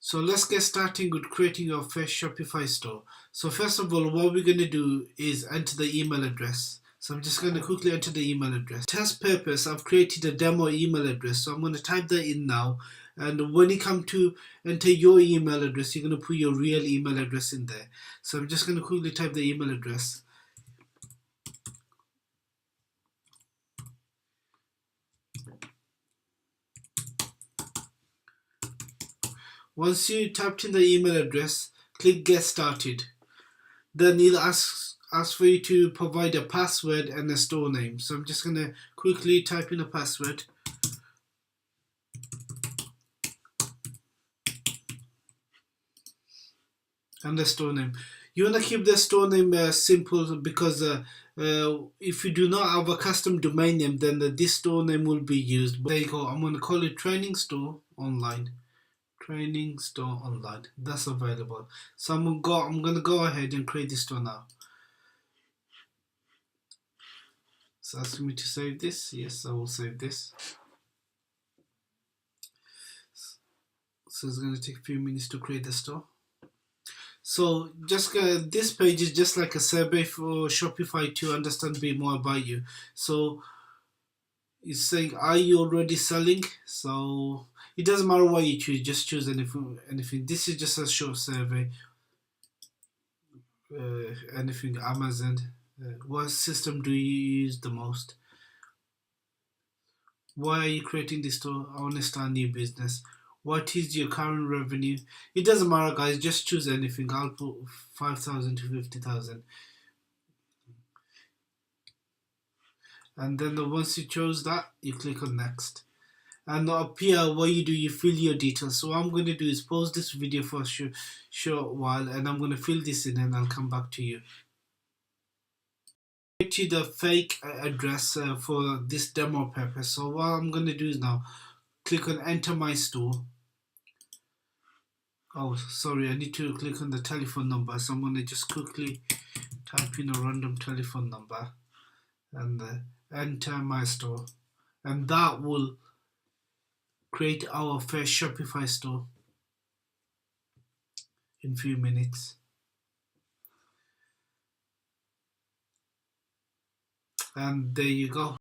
So let's get started with creating your first Shopify store. So first of all, what we're going to do is enter the email address. So I'm just going to quickly enter the email address. Test purpose, I've created a demo email address. So I'm going to type that in now. And when you come to enter your email address, you're going to put your real email address in there. So I'm just going to quickly type the email address. Once you typed in the email address, click get started. Then it'll ask for you to provide a password and a store name. So I'm just going to quickly type in a password. And the store name. You want to keep the store name simple because if you do not have a custom domain name, then this store name will be used. But there you go. I'm going to call it Training Store Online. Training Store Online. That's available. So I'm going to go ahead and create this store now. It's asking me to save this. Yes, I will save this. So it's going to take a few minutes to create the store. So just this page is just like a survey for Shopify to understand a bit more about you. So it's saying, are you already selling? So it doesn't matter what you choose, just choose anything. This is just a short survey. Anything, Amazon. What system do you use the most? Why are you creating this store? I want to start a new business. What is your current revenue? It doesn't matter, guys. Just choose anything. I'll put 5,000 to 50,000. And then once you chose that, you click on next. And up here, what you do, you fill your details. So what I'm going to do is pause this video for a short while, and I'm going to fill this in, and I'll come back to you. To the fake address for this demo purpose. So what I'm going to do is now click on enter my store. Oh, sorry, I need to click on the telephone number. So I'm going to just quickly type in a random telephone number and enter my store. And that will create our first Shopify store in a few minutes. And there you go.